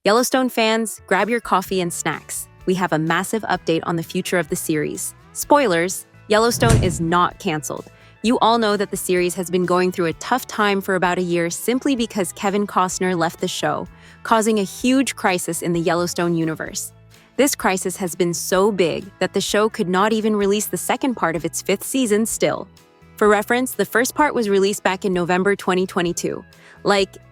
Yellowstone fans, grab your coffee and snacks. We have a massive update on the future of the series. Spoilers, Yellowstone is not canceled. You all know that the series has been going through a tough time for about a year simply because Kevin Costner left the show, causing a huge crisis in the Yellowstone universe. This crisis has been so big that the show could not even release the second part of its fifth season still. For reference, the first part was released back in November 2022.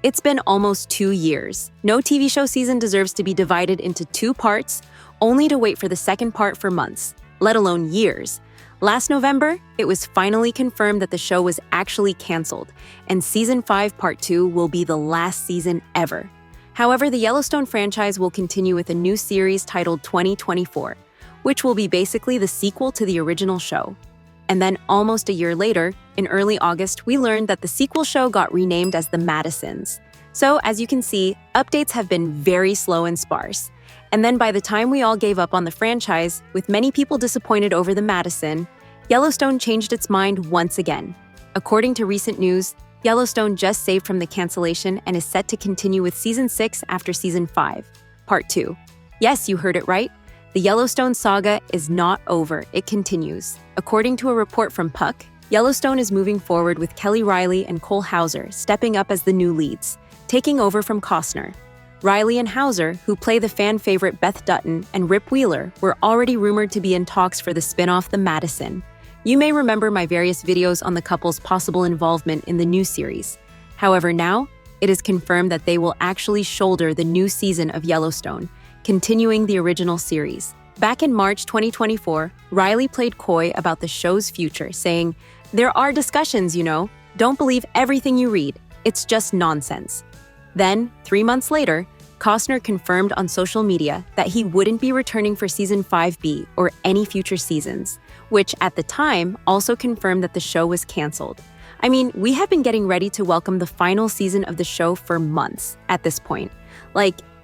It's been almost 2 years. No TV show season deserves to be divided into 2 parts, only to wait for the second part for months, let alone years. Last November, it was finally confirmed that the show was actually canceled, and Season 5 Part 2 will be the last season ever. However, the Yellowstone franchise will continue with a new series titled 2024, which will be basically the sequel to the original show. And then almost a year later, in early August, we learned that the sequel show got renamed as The Madisons. So, as you can see, updates have been very slow and sparse. And then by the time we all gave up on the franchise, with many people disappointed over The Madison, Yellowstone changed its mind once again. According to recent news, Yellowstone just saved from the cancellation and is set to continue with Season 6 after Season 5, Part 2. Yes, you heard it right. The Yellowstone saga is not over, it continues. According to a report from Puck, Yellowstone is moving forward with Kelly Reilly and Cole Hauser stepping up as the new leads, taking over from Costner. Reilly and Hauser, who play the fan favorite Beth Dutton and Rip Wheeler, were already rumored to be in talks for the spin-off The Madison. You may remember my various videos on the couple's possible involvement in the new series. However, now, it is confirmed that they will actually shoulder the new season of Yellowstone, continuing the original series. Back in March 2024, Reilly played coy about the show's future, saying, "There are discussions, you know. Don't believe everything you read. It's just nonsense." Then, 3 months later, Costner confirmed on social media that he wouldn't be returning for Season 5B or any future seasons, which at the time also confirmed that the show was canceled. I mean, we have been getting ready to welcome the final season of the show for months at this point.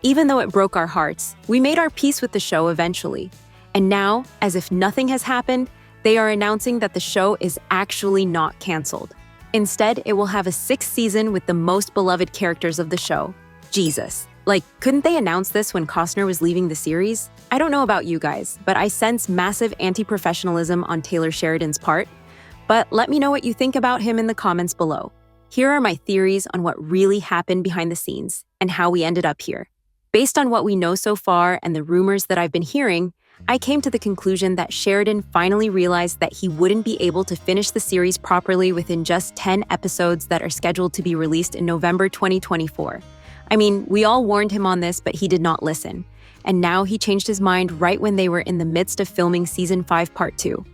Even though it broke our hearts, we made our peace with the show eventually. And now, as if nothing has happened, they are announcing that the show is actually not canceled. Instead, it will have a 6th season with the most beloved characters of the show. Jesus. Couldn't they announce this when Costner was leaving the series? I don't know about you guys, but I sense massive anti-professionalism on Taylor Sheridan's part. But let me know what you think about him in the comments below. Here are my theories on what really happened behind the scenes and how we ended up here. Based on what we know so far and the rumors that I've been hearing, I came to the conclusion that Sheridan finally realized that he wouldn't be able to finish the series properly within just 10 episodes that are scheduled to be released in November 2024. I mean, we all warned him on this, but he did not listen. And now he changed his mind right when they were in the midst of filming Season 5 Part 2.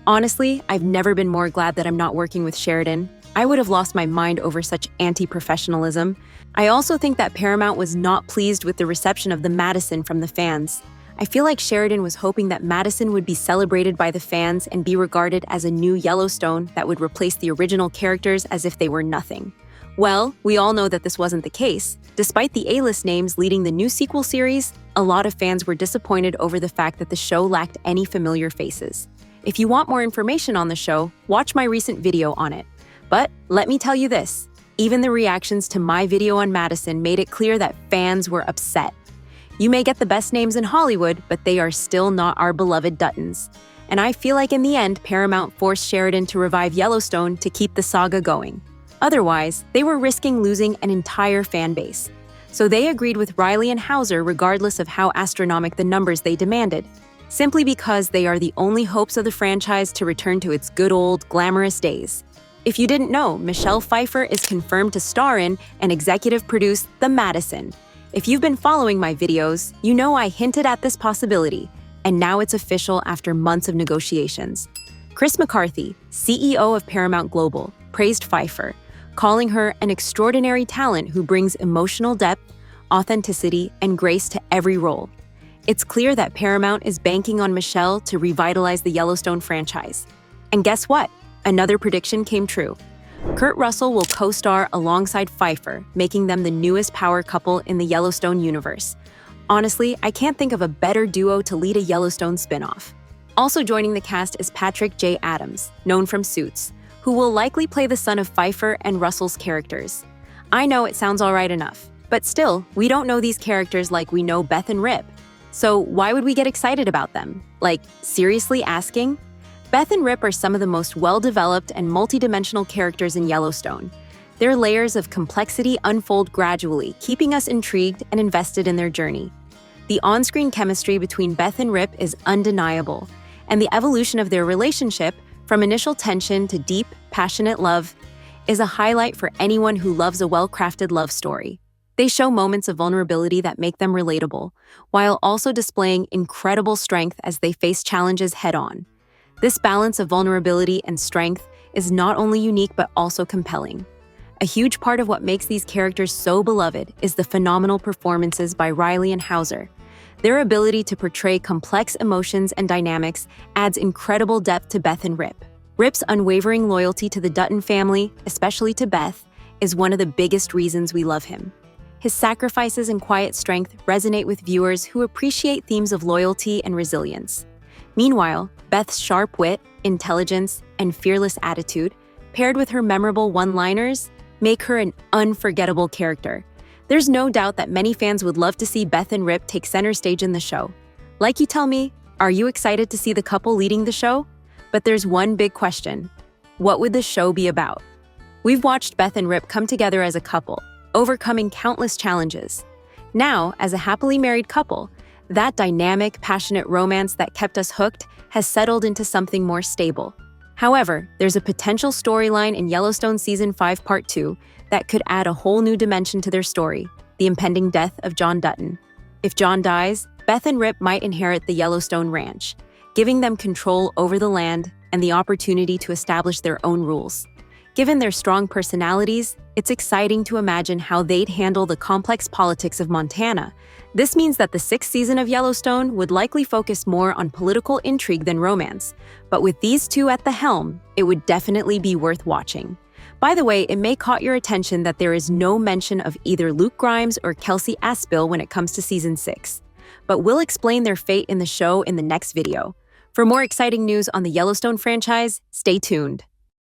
Honestly, I've never been more glad that I'm not working with Sheridan. I would have lost my mind over such anti-professionalism. I also think that Paramount was not pleased with the reception of The Madison from the fans. I feel like Sheridan was hoping that Madison would be celebrated by the fans and be regarded as a new Yellowstone that would replace the original characters as if they were nothing. Well, we all know that this wasn't the case. Despite the A-list names leading the new sequel series, a lot of fans were disappointed over the fact that the show lacked any familiar faces. If you want more information on the show, watch my recent video on it. But let me tell you this, even the reactions to my video on Madison made it clear that fans were upset. You may get the best names in Hollywood, but they are still not our beloved Duttons. And I feel like in the end, Paramount forced Sheridan to revive Yellowstone to keep the saga going. Otherwise, they were risking losing an entire fan base. So they agreed with Reilly and Hauser regardless of how astronomical the numbers they demanded, simply because they are the only hopes of the franchise to return to its good old glamorous days. If you didn't know, Michelle Pfeiffer is confirmed to star in and executive produce The Madison. If you've been following my videos, you know I hinted at this possibility, and now it's official after months of negotiations. Chris McCarthy, CEO of Paramount Global, praised Pfeiffer, calling her an extraordinary talent who brings emotional depth, authenticity, and grace to every role. It's clear that Paramount is banking on Michelle to revitalize the Yellowstone franchise. And guess what? Another prediction came true. Kurt Russell will co-star alongside Pfeiffer, making them the newest power couple in the Yellowstone universe. Honestly, I can't think of a better duo to lead a Yellowstone spin-off. Also joining the cast is Patrick J. Adams, known from Suits, who will likely play the son of Pfeiffer and Russell's characters. I know it sounds all right enough, But still, we don't know these characters like we know Beth and Rip. So why would we get excited about them? Like, seriously asking? Beth and Rip are some of the most well-developed and multidimensional characters in Yellowstone. Their layers of complexity unfold gradually, keeping us intrigued and invested in their journey. The on-screen chemistry between Beth and Rip is undeniable, and the evolution of their relationship, from initial tension to deep, passionate love, is a highlight for anyone who loves a well-crafted love story. They show moments of vulnerability that make them relatable, while also displaying incredible strength as they face challenges head-on. This balance of vulnerability and strength is not only unique but also compelling. A huge part of what makes these characters so beloved is the phenomenal performances by Riley and Hauser. Their ability to portray complex emotions and dynamics adds incredible depth to Beth and Rip. Rip's unwavering loyalty to the Dutton family, especially to Beth, is one of the biggest reasons we love him. His sacrifices and quiet strength resonate with viewers who appreciate themes of loyalty and resilience. Meanwhile, Beth's sharp wit, intelligence, and fearless attitude, paired with her memorable one-liners, make her an unforgettable character. There's no doubt that many fans would love to see Beth and Rip take center stage in the show. Like you tell me, are you excited to see the couple leading the show? But there's one big question. What would the show be about? We've watched Beth and Rip come together as a couple, overcoming countless challenges. Now, as a happily married couple, that dynamic, passionate romance that kept us hooked has settled into something more stable. However, there's a potential storyline in Yellowstone Season 5 Part 2 that could add a whole new dimension to their story, the impending death of John Dutton. If John dies, Beth and Rip might inherit the Yellowstone Ranch, giving them control over the land and the opportunity to establish their own rules. Given their strong personalities, it's exciting to imagine how they'd handle the complex politics of Montana. This means that the 6th season of Yellowstone would likely focus more on political intrigue than romance. But with these two at the helm, it would definitely be worth watching. By the way, it may caught your attention that there is no mention of either Luke Grimes or Kelsey Aspill when it comes to Season 6. But we'll explain their fate in the show in the next video. For more exciting news on the Yellowstone franchise, stay tuned.